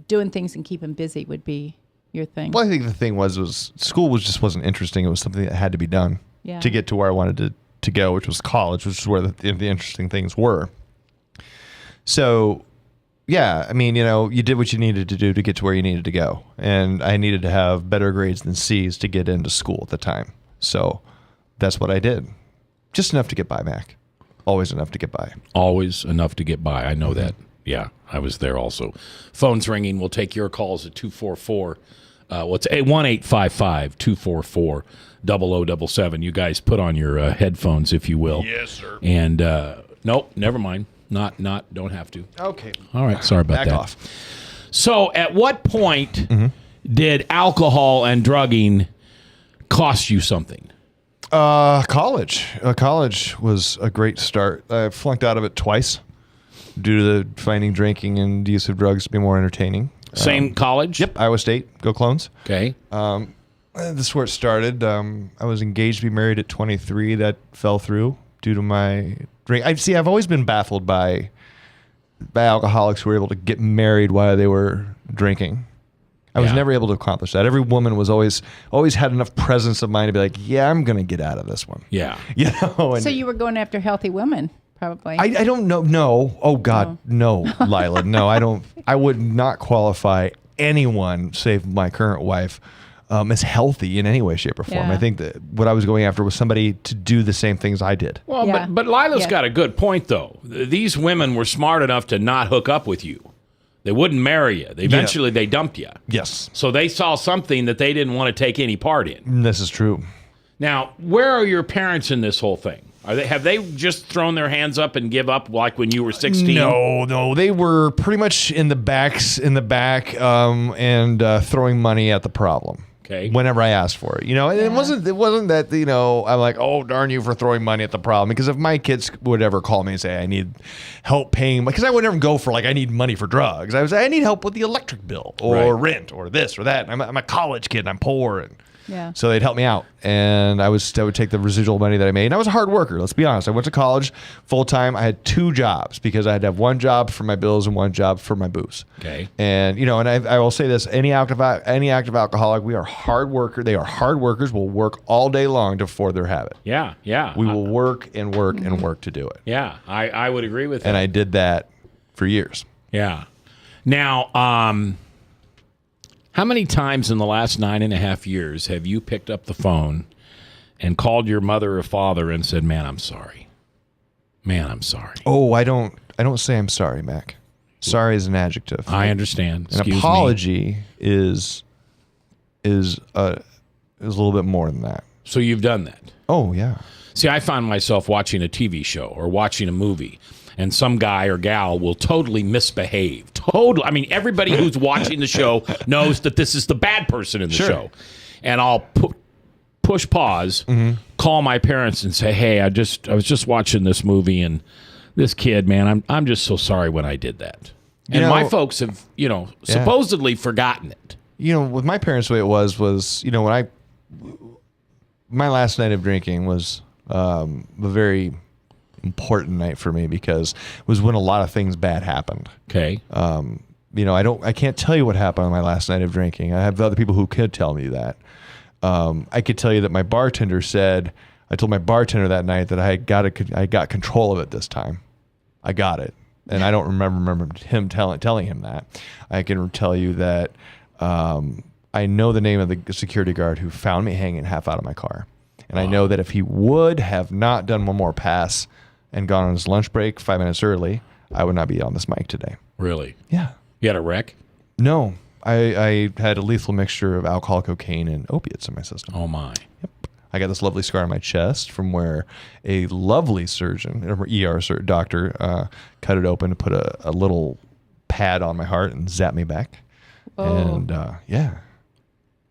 doing things and keeping busy would be your thing. Well, I think the thing was school wasn't interesting. It was something that had to be done to get to where I wanted to go, which was college, which is where the interesting things were. So, yeah, I mean, you did what you needed to do to get to where you needed to go. And I needed to have better grades than C's to get into school at the time. So that's what I did. Just enough to get by, Mac. Always enough to get by. Always enough to get by. I know that. Yeah, I was there also. Phone's ringing. We'll take your calls at 244. What's 1-855-244-0077. You guys put on your headphones, if you will. Yes, sir. And nope, never mind. Not. Don't have to. Okay. All right. Sorry about Back that. off. So, at what point did alcohol and drugging cost you something? College. College was a great start. I flunked out of it twice due to finding drinking and use of drugs to be more entertaining. Same college? Yep, Iowa State. Go Clones. Okay. This is where it started. I was engaged to be married at 23. That fell through due to my drink. I've always been baffled by alcoholics who were able to get married while they were drinking. I was never able to accomplish that. Every woman was always had enough presence of mind to be like, yeah, I'm going to get out of this one. Yeah. And so you were going after healthy women, probably. I don't know. No. Oh, God. No, Lila. No, I don't. I would not qualify anyone, save my current wife, as healthy in any way, shape, or form. Yeah. I think that what I was going after was somebody to do the same things I did. Well, Yeah. but Lila's Yeah. got a good point, though. These women were smart enough to not hook up with you. They wouldn't marry you. Eventually, they dumped you. Yes, So they saw something that they didn't want to take any part in. this is true. Now, where are your parents in this whole thing? Have they just thrown their hands up and give up like when you were 16? No, they were pretty much in the back, and throwing money at the problem. Okay. Whenever I asked for it, and it wasn't that I'm like, oh darn you for throwing money at the problem, because if my kids would ever call me and say I need help paying, because I would never go for like I need money for drugs. I was I need help with the electric bill or rent or this or that. I'm a college kid and I'm poor, and Yeah. so they'd help me out, and I would take the residual money that I made. And I was a hard worker. Let's be honest. I went to college full time. I had 2 jobs because I had to have 1 job for my bills and 1 job for my booze. Okay. And and I will say this: any active alcoholic, we are hard worker. They are hard workers. Will work all day long to afford their habit. Yeah. We will work and work and work to do it. Yeah, I would agree with that. And I did that for years. Yeah. Now, how many times in the last 9.5 years have you picked up the phone and called your mother or father and said, "Man, I'm sorry. Man, I'm sorry." Oh, I don't say I'm sorry, Mac. Sorry is an adjective. I understand. An Excuse apology is a little bit more than that. So you've done that. Oh yeah. See, I find myself watching a TV show or watching a movie, and some guy or gal will totally misbehave. Totally. I mean, everybody who's watching the show knows that this is the bad person in the show. And I'll push pause, call my parents and say, "Hey, I was just watching this movie, and this kid, man, I'm just so sorry when I did that." And my folks have, supposedly forgotten it. With my parents, the way it was when my last night of drinking was a very important night for me, because it was when a lot of things bad happened. Okay. I can't tell you what happened on my last night of drinking. I have other people who could tell me that. I could tell you that my bartender said, I told my bartender that night that I got control of it this time. I got it. And I don't remember him telling him that. I can tell you that I know the name of the security guard who found me hanging half out of my car. And I know that if he would have not done one more pass and gone on his lunch break 5 minutes early, I would not be on this mic today. Really? Yeah. You had a wreck? No. I had a lethal mixture of alcohol, cocaine, and opiates in my system. Oh, my. Yep. I got this lovely scar on my chest from where a lovely surgeon, an ER doctor, cut it open to put a little pad on my heart and zap me back. Oh. And, yeah.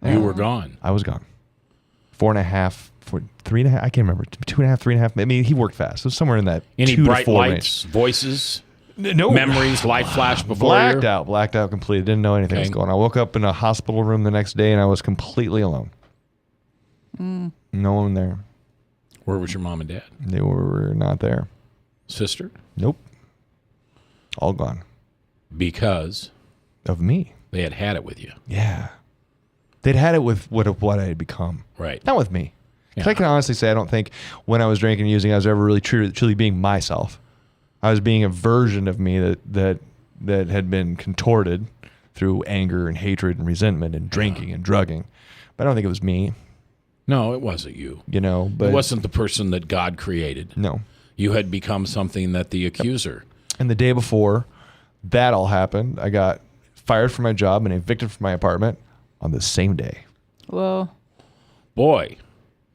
You were gone. I was gone. 4.5, 3.5, I can't remember. 2.5, 3.5. I mean, he worked fast. It was somewhere in that Any 2 to bright 4 lights, voices, No. memories, light flash before Blacked out completely. Didn't know anything was going on. I woke up in a hospital room the next day and I was completely alone. No one there. Where was your mom and dad? They were not there. Sister? Nope. All gone. Because of me. They had it with you. Yeah. They'd had it with what I had become. Right. Not with me. 'Cause Yeah. I can honestly say I don't think when I was drinking and using, I was ever really truly being myself. I was being a version of me that had been contorted through anger and hatred and resentment and drinking and drugging. But I don't think it was me. No, it wasn't you. But it wasn't the person that God created. No. You had become something that the accuser. And the day before that all happened, I got fired from my job and evicted from my apartment on the same day. Whoa. Boy.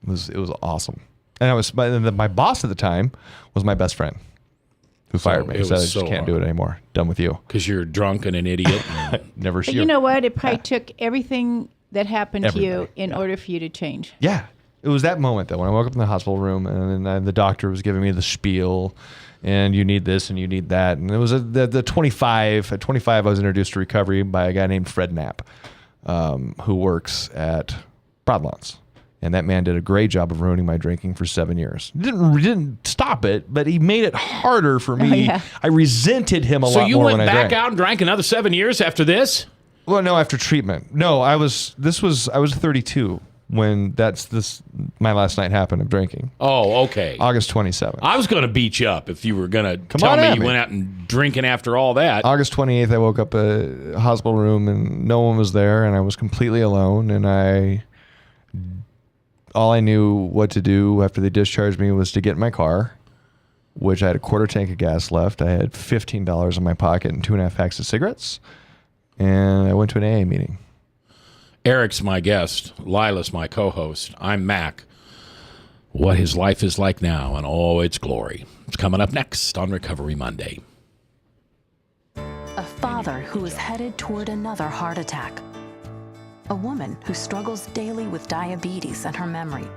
It was awesome. And my boss at the time was my best friend who fired me. He said, I just can't do it anymore. Done with you. Because you're drunk and an idiot. Never But you know what? It probably took everything that happened to you in order for you to change. Yeah. It was that moment, though, when I woke up in the hospital room and then the doctor was giving me the spiel, and you need this and you need that. And it was the 25. At 25, I was introduced to recovery by a guy named Fred Knapp, who works at Broadlawns. And that man did a great job of ruining my drinking for 7 years. Didn't stop it, but he made it harder for me. yeah. I resented him a lot more. So you went when I back drank. out and drank another 7 years after this? Well, no, after treatment. No, I was 32. when my last night happened of drinking. Oh, okay. August 27th. I was going to beat you up if you were going to Come tell on me at you me. went out and drinking after all that. August 28th, I woke up a hospital room and no one was there, and I was completely alone. And all I knew what to do after they discharged me was to get in my car, which I had a quarter tank of gas left. I had $15 in my pocket and 2.5 packs of cigarettes, and I went to an AA meeting. Eric's my guest. Lila's my co-host. I'm Mac. What his life is like now in all its glory. It's coming up next on Recovery Monday. A father who is headed toward another heart attack. A woman who struggles daily with diabetes and her memory.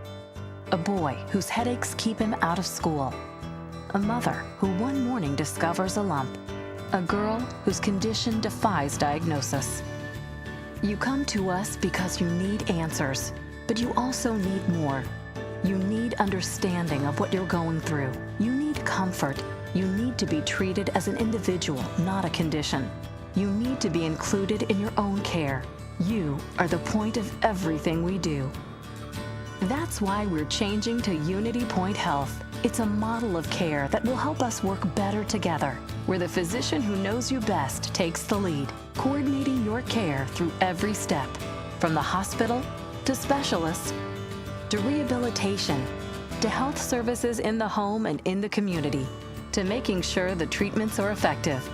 A boy whose headaches keep him out of school. A mother who one morning discovers a lump. A girl whose condition defies diagnosis. You come to us because you need answers, but you also need more. You need understanding of what you're going through. You need comfort. You need to be treated as an individual, not a condition. You need to be included in your own care. You are the point of everything we do. That's why we're changing to Unity Point Health. It's a model of care that will help us work better together, where the physician who knows you best takes the lead, coordinating your care through every step, from the hospital to specialists to rehabilitation to health services in the home and in the community, to making sure the treatments are effective.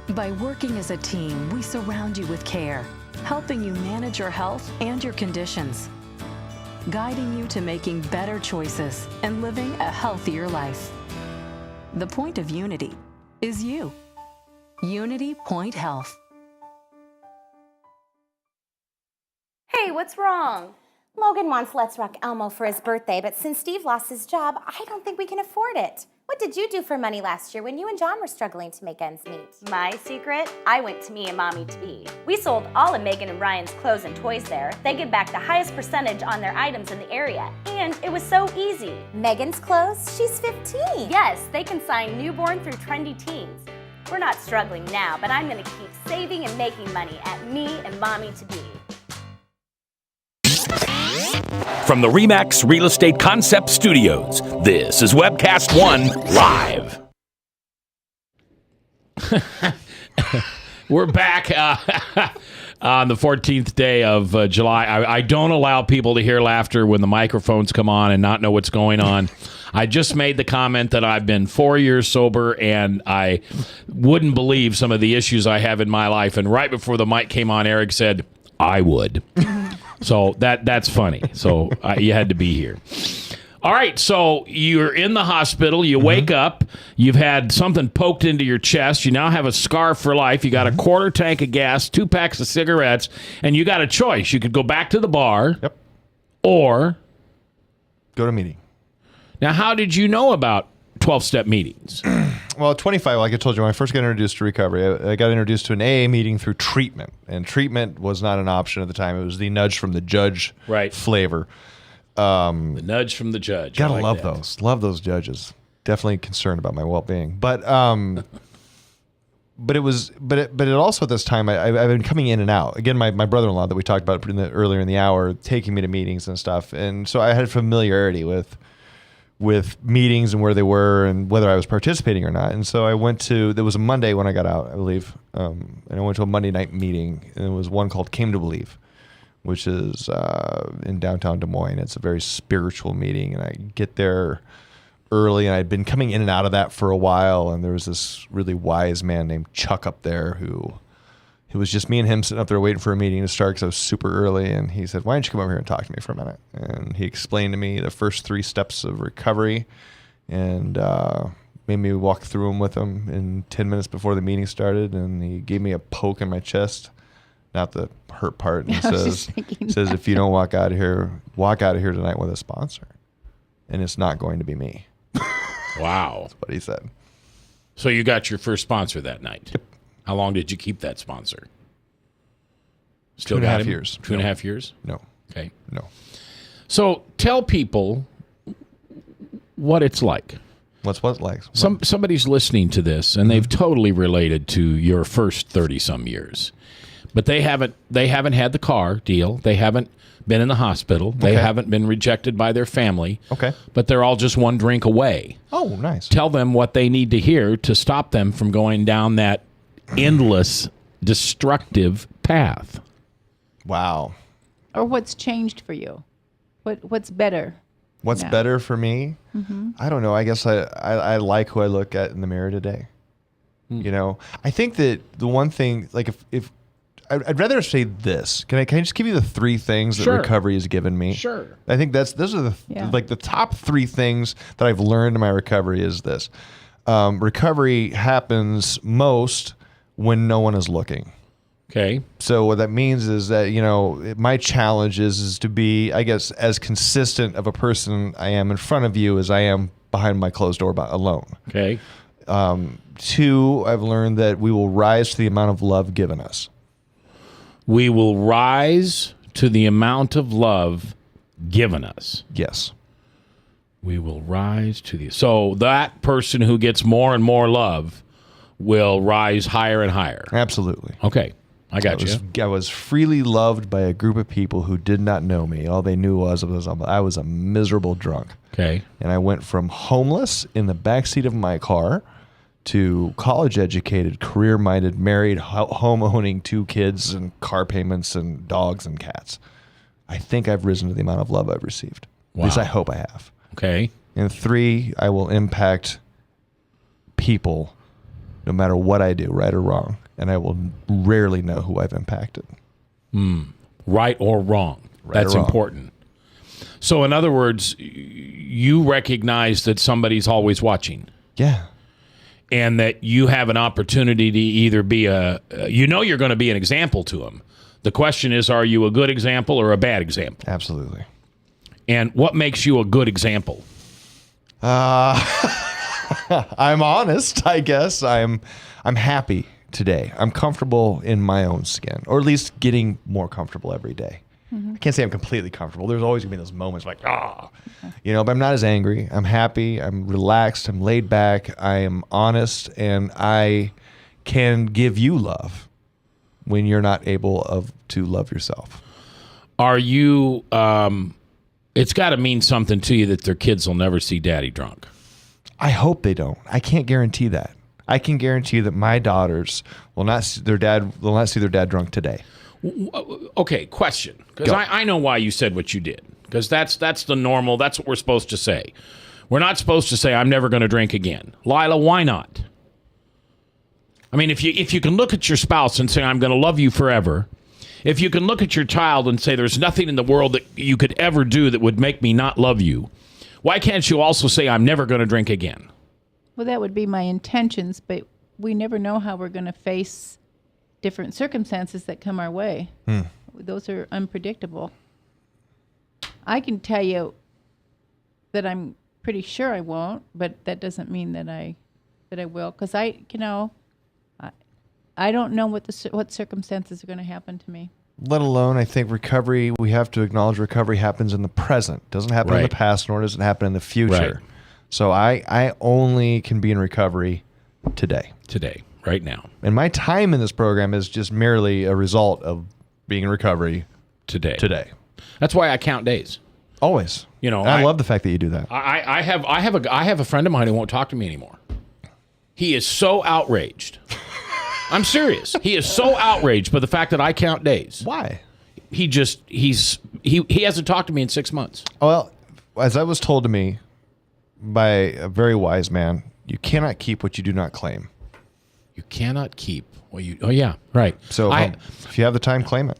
By working as a team, we surround you with care, helping you manage your health and your conditions, guiding you to making better choices and living a healthier life. The point of Unity is you. Unity Point Health. Hey, what's wrong? Logan wants Let's Rock Elmo for his birthday, but since Steve lost his job, I don't think we can afford it. What did you do for money last year when you and John were struggling to make ends meet? My secret? I went to Me and Mommy to Be. We sold all of Megan and Ryan's clothes and toys there. They give back the highest percentage on their items in the area. And it was so easy. Megan's clothes? She's 15. Yes, they can sign newborn through trendy teens. We're not struggling now, but I'm gonna keep saving and making money at Me and Mommy to Be. From the RE/MAX Real Estate Concept Studios, this is Webcast One Live. We're back on the 14th day of July. I don't allow people to hear laughter when the microphones come on and not know what's going on. I just made the comment that I've been 4 years sober, and I wouldn't believe some of the issues I have in my life. And right before the mic came on, Eric said, I would. So that's funny. So you had to be here. All right, so you're in the hospital. You wake up. You've had something poked into your chest. You now have a scar for life. You got a quarter tank of gas, 2 packs of cigarettes, and you got a choice. You could go back to the bar or go to a meeting. Now, how did you know about 12-step meetings? Well, at 25, like I told you, when I first got introduced to recovery, I got introduced to an AA meeting through treatment. And treatment was not an option at the time. It was the nudge from the judge flavor. The nudge from the judge. Gotta love those. Love those judges. Definitely concerned about my well-being. But it also at this time, I've been coming in and out. Again, my brother-in-law that we talked about earlier in the hour, taking me to meetings and stuff. And so I had familiarity with meetings and where they were and whether I was participating or not. And so I went to, there was a Monday when I got out, I believe, and I went to a Monday night meeting, and it was one called Came to Believe, which is in downtown Des Moines. It's a very spiritual meeting, and I get there early, and I'd been coming in and out of that for a while, and there was this really wise man named Chuck up there who it was just me and him sitting up there waiting for a meeting to start because I was super early. And he said, why don't you come over here and talk to me for a minute? And he explained to me the first 3 steps of recovery and made me walk through them with him in 10 minutes before the meeting started. And he gave me a poke in my chest, not the hurt part. And he says, if you don't walk out of here tonight with a sponsor. And it's not going to be me. Wow. That's what he said. So you got your first sponsor that night. Yep. How long did you keep that sponsor? Still 2.5 years. 2.5 years? No. Okay. No. So tell people what it's like. What's what like? Somebody's listening to this, and they've totally related to your first 30-some years. But they haven't had the car deal. They haven't been in the hospital. They haven't been rejected by their family. Okay. But they're all just one drink away. Oh, nice. Tell them what they need to hear to stop them from going down that endless, destructive path. Wow. Or what's changed for you? What's better? What's now? better for me? Mm-hmm. I don't know. I guess I like who I look at in the mirror today. You know, I think that the one thing, like if I'd rather say this. Can I just give you the 3 things that Sure. recovery has given me? Sure. I think those are the top 3 things that I've learned in my recovery is this. Recovery happens most when no one is looking. Okay. So what that means is that, you know, my challenge is to be, I guess, as consistent of a person I am in front of you as I am behind my closed door alone. Okay. 2, I've learned that we will rise to the amount of love given us. We will rise to the amount of love given us. Yes. We will rise to the... So that person who gets more and more love will rise higher and higher. Absolutely. Okay. I got you. I was freely loved by a group of people who did not know me. All they knew was I was a miserable drunk. Okay. And I went from homeless in the backseat of my car to college-educated, career-minded, married, home-owning 2 kids and car payments and dogs and cats. I think I've risen to the amount of love I've received. Wow. At least I hope I have. Okay. And 3, I will impact people no matter what I do, right or wrong. And I will rarely know who I've impacted. Right or wrong. Right That's or wrong. important. So in other words, you recognize that somebody's always watching. Yeah. And that you have an opportunity to either be you're going to be an example to them. The question is, are you a good example or a bad example? Absolutely. And what makes you a good example? I'm honest, I guess. I'm happy today. I'm comfortable in my own skin, or at least getting more comfortable every day. I can't say I'm completely comfortable. There's always gonna be those moments like, but I'm not as angry. I'm happy. I'm relaxed. I'm laid back. I am honest, and I can give you love when you're not able to love yourself. Are you? It's got to mean something to you that their kids will never see daddy drunk. I hope they don't. I can't guarantee that. I can guarantee that my daughters will not see their dad drunk today. Okay, question. Because I know why you said what you did. Because that's the normal. That's what we're supposed to say. We're not supposed to say, I'm never going to drink again. Lila, why not? I mean, if you can look at your spouse and say, I'm going to love you forever. If you can look at your child and say, there's nothing in the world that you could ever do that would make me not love you. Why can't you also say, I'm never going to drink again? Well, that would be my intentions, but we never know how we're going to face different circumstances that come our way. Those are unpredictable. I can tell you that I'm pretty sure I won't, but that doesn't mean that I will, because I don't know what circumstances are going to happen to me. Let alone, I think recovery, we have to acknowledge recovery happens in the present. It doesn't happen in the past, nor does it happen in the future. Right. So I only can be in recovery today. Today, right now. And my time in this program is just merely a result of being in recovery today. That's why I count days. Always. You know, and I love the fact that you do that. I have a friend of mine who won't talk to me anymore. He is so outraged. I'm serious. He is so outraged by the fact that I count days. Why? He hasn't talked to me in 6 months. Well, as I was told to me by a very wise man, you cannot keep what you do not claim. You cannot keep what you... Oh, yeah, right. So if you have the time, claim it.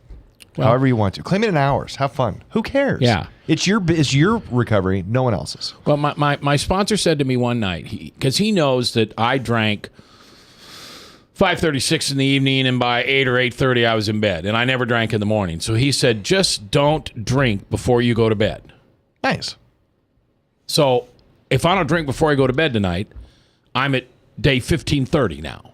Well, however you want to. Claim it in hours. Have fun. Who cares? Yeah. It's your recovery, no one else's. Well, my sponsor said to me one night, because he knows that I drank 5:36 in the evening, and by 8 or 8:30 I was in bed, and I never drank in the morning. So he said, just don't drink before you go to bed. Nice. So if I don't drink before I go to bed tonight, I'm at day 1530 now.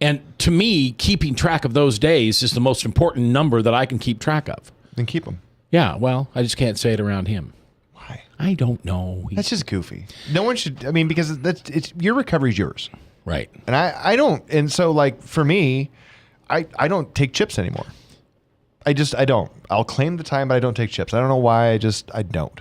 And to me, keeping track of those days is the most important number that I can keep track of. Then keep them. Yeah, well, I just can't say it around him. Why? I don't know. That's just goofy. No one should. I mean, because your recovery is yours. Right. And I don't. And so, like, for me, I don't take chips anymore. I don't. I'll claim the time, but I don't take chips. I don't know why. I don't.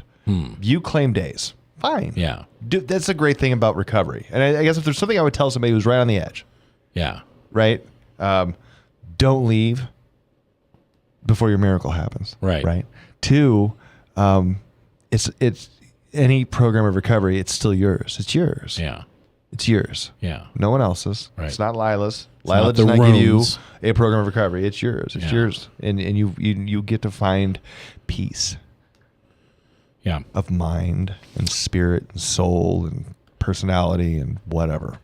You claim days. Fine. Yeah. That's a great thing about recovery. And I guess if there's something I would tell somebody who's right on the edge. Yeah. Right? Don't leave before your miracle happens. Right. Right. 2, it's any program of recovery, it's still yours. It's yours. Yeah. It's yours. Yeah. No one else's. Right. It's not Lila's. not Lila the does not give you rooms. a program of recovery. It's yours. It's Yeah. yours. And you get to find peace. Yeah. Of mind and spirit and soul and personality and whatever.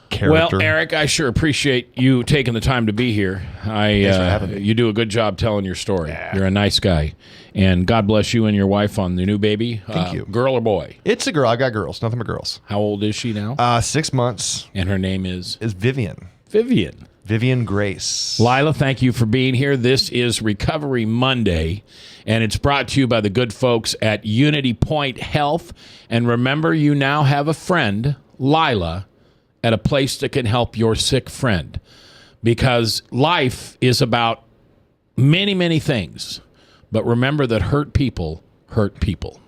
Character. Well, Eric, I sure appreciate you taking the time to be here. Thanks for having me. You do a good job telling your story. Yeah. You're a nice guy. And God bless you and your wife on the new baby. Thank you. Girl or boy? It's a girl. I got girls. Nothing but girls. How old is she now? 6 months. And her name is? Is Vivian. Vivian Grace. Lila, thank you for being here. This is Recovery Monday, and it's brought to you by the good folks at Unity Point Health. And remember, you now have a friend, Lila, at a place that can help your sick friend. Because life is about many, many things. But remember that hurt people hurt people.